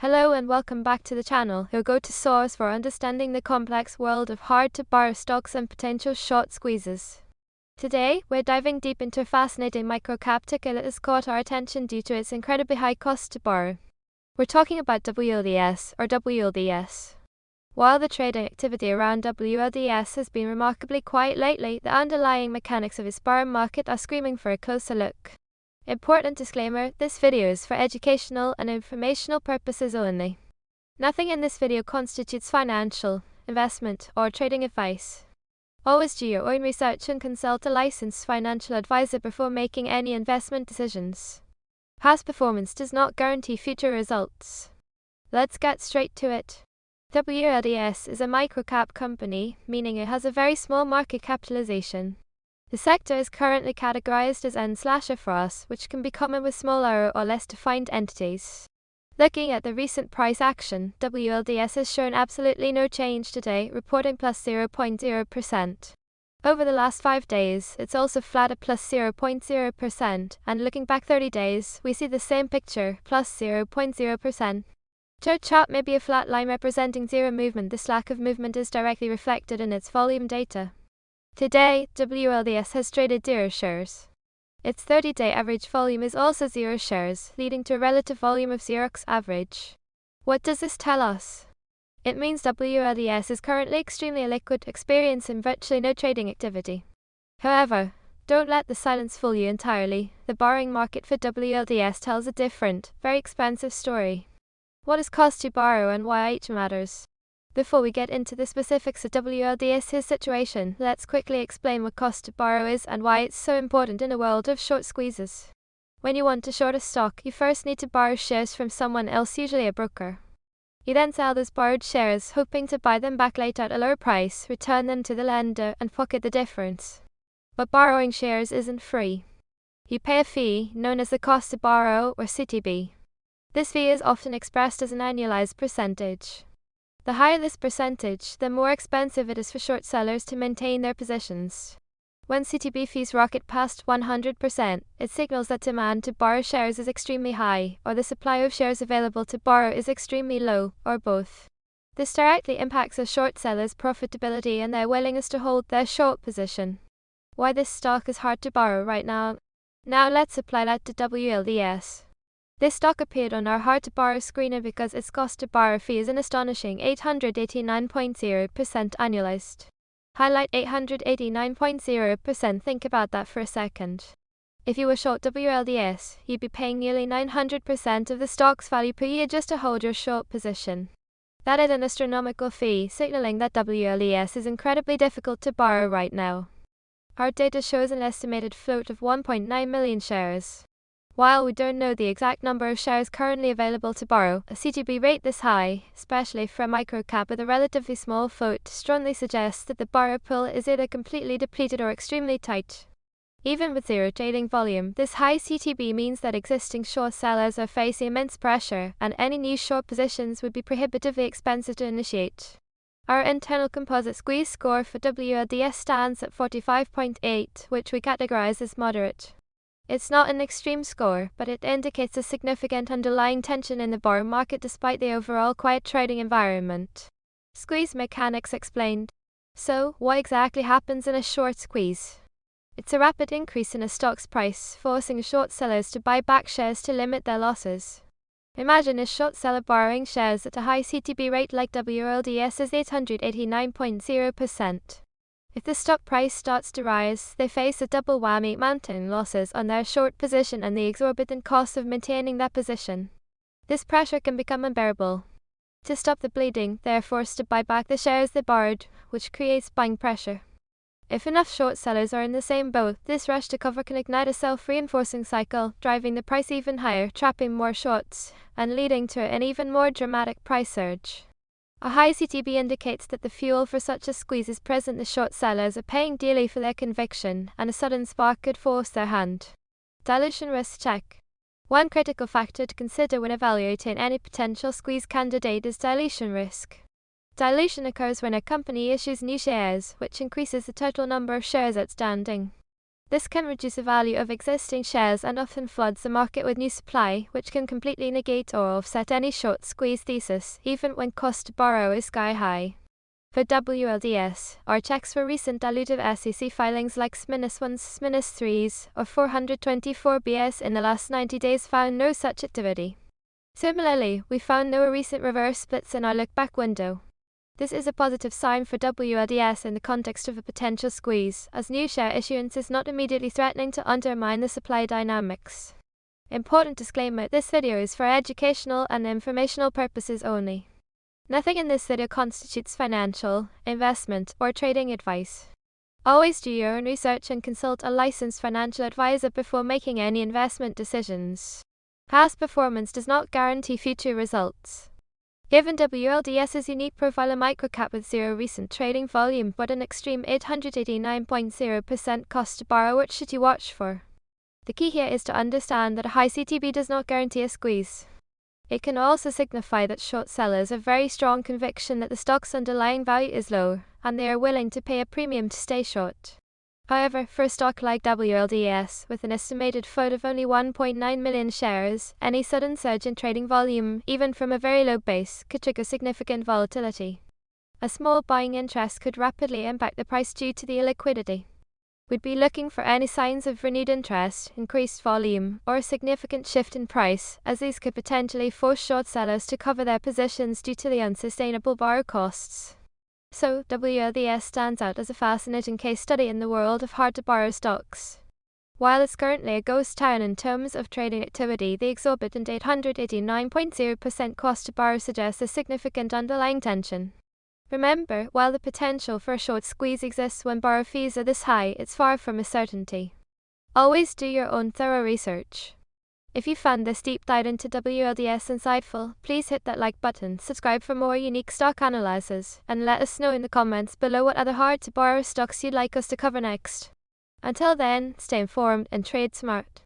Hello and welcome back to the channel, your go-to source for understanding the complex world of hard-to-borrow stocks and potential short squeezes. Today, we're diving deep into a fascinating microcap ticker that has caught our attention due to its incredibly high cost to borrow. We're talking about WLDS, or WLDS. While the trading activity around WLDS has been remarkably quiet lately, the underlying mechanics of its borrow market are screaming for a closer look. Important disclaimer, this video is for educational and informational purposes only. Nothing in this video constitutes financial, investment, or trading advice. Always do your own research and consult a licensed financial advisor before making any investment decisions. Past performance does not guarantee future results. Let's get straight to it. WLDS is a microcap company, meaning it has a very small market capitalization. The sector is currently categorized as N/FROS, which can be common with smaller or less defined entities. Looking at the recent price action, WLDS has shown absolutely no change today, reporting plus 0.0%. Over the last 5 days, it's also flat at plus 0.0%, and looking back 30 days, we see the same picture, plus 0.0%. Chart may be a flat line representing zero movement. This lack of movement is directly reflected in its volume data. Today, WLDS has traded 0 shares. Its 30-day average volume is also 0 shares, leading to a relative volume of 0x average. What does this tell us? It means WLDS is currently extremely illiquid, experiencing virtually no trading activity. However, don't let the silence fool you entirely. The borrowing market for WLDS tells a different, very expensive story. What is cost to borrow and why each matters? Before we get into the specifics of WLDS's situation, let's quickly explain what cost to borrow is and why it's so important in a world of short squeezes. When you want to short a stock, you first need to borrow shares from someone else, usually a broker. You then sell those borrowed shares, hoping to buy them back later at a lower price, return them to the lender, and pocket the difference. But borrowing shares isn't free. You pay a fee, known as the cost to borrow, or CTB. This fee is often expressed as an annualized percentage. The higher this percentage, the more expensive it is for short sellers to maintain their positions. When CTB fees rocket past 100%, it signals that demand to borrow shares is extremely high, or the supply of shares available to borrow is extremely low, or both. This directly impacts a short seller's profitability and their willingness to hold their short position. Why this stock is hard to borrow right now? Now let's apply that to WLDS. This stock appeared on our hard-to-borrow screener because its cost-to-borrow fee is an astonishing 889.0% annualized. Highlight 889.0%. Think about that for a second. If you were short WLDS, you'd be paying nearly 900% of the stock's value per year just to hold your short position. That is an astronomical fee, signaling that WLDS is incredibly difficult to borrow right now. Our data shows an estimated float of 1.9 million shares. While we don't know the exact number of shares currently available to borrow, a CTB rate this high, especially for a microcap with a relatively small float, strongly suggests that the borrow pool is either completely depleted or extremely tight. Even with zero trading volume, this high CTB means that existing short sellers are facing immense pressure, and any new short positions would be prohibitively expensive to initiate. Our internal composite squeeze score for WLDS stands at 45.8, which we categorize as moderate. It's not an extreme score, but it indicates a significant underlying tension in the borrow market despite the overall quiet trading environment. Squeeze mechanics explained. So, what exactly happens in a short squeeze? It's a rapid increase in a stock's price, forcing short sellers to buy back shares to limit their losses. Imagine a short seller borrowing shares at a high CTB rate like WLDS is 889.0%. If the stock price starts to rise, they face a double whammy: mounting losses on their short position and the exorbitant cost of maintaining that position. This pressure can become unbearable. To stop the bleeding, they are forced to buy back the shares they borrowed, which creates buying pressure. If enough short sellers are in the same boat, this rush to cover can ignite a self-reinforcing cycle, driving the price even higher, trapping more shorts, and leading to an even more dramatic price surge. A high CTB indicates that the fuel for such a squeeze is present. The short sellers are paying dearly for their conviction, and a sudden spark could force their hand. Dilution risk check. One critical factor to consider when evaluating any potential squeeze candidate is dilution risk. Dilution occurs when a company issues new shares, which increases the total number of shares outstanding. This can reduce the value of existing shares and often floods the market with new supply, which can completely negate or offset any short squeeze thesis, even when cost to borrow is sky high. For WLDS, our checks for recent dilutive SEC filings like S-1s, S-3s, or 424 BS in the last 90 days found no such activity. Similarly, we found no recent reverse splits in our look-back window. This is a positive sign for WLDS in the context of a potential squeeze, as new share issuance is not immediately threatening to undermine the supply dynamics. Important disclaimer: this video is for educational and informational purposes only. Nothing in this video constitutes financial, investment, or trading advice. Always do your own research and consult a licensed financial advisor before making any investment decisions. Past performance does not guarantee future results. Given WLDS's unique profile, a microcap with zero recent trading volume but an extreme 889.0% cost to borrow, what should you watch for? The key here is to understand that a high CTB does not guarantee a squeeze. It can also signify that short sellers have very strong conviction that the stock's underlying value is low, and they are willing to pay a premium to stay short. However, for a stock like WLDS, with an estimated float of only 1.9 million shares, any sudden surge in trading volume, even from a very low base, could trigger significant volatility. A small buying interest could rapidly impact the price due to the illiquidity. We'd be looking for any signs of renewed interest, increased volume, or a significant shift in price, as these could potentially force short sellers to cover their positions due to the unsustainable borrow costs. So, WLDS stands out as a fascinating case study in the world of hard-to-borrow stocks. While it's currently a ghost town in terms of trading activity, the exorbitant 889.0% cost to borrow suggests a significant underlying tension. Remember, while the potential for a short squeeze exists when borrow fees are this high, it's far from a certainty. Always do your own thorough research. If you found this deep dive into WLDS insightful, please hit that like button, subscribe for more unique stock analyses, and let us know in the comments below what other hard-to-borrow stocks you'd like us to cover next. Until then, stay informed and trade smart.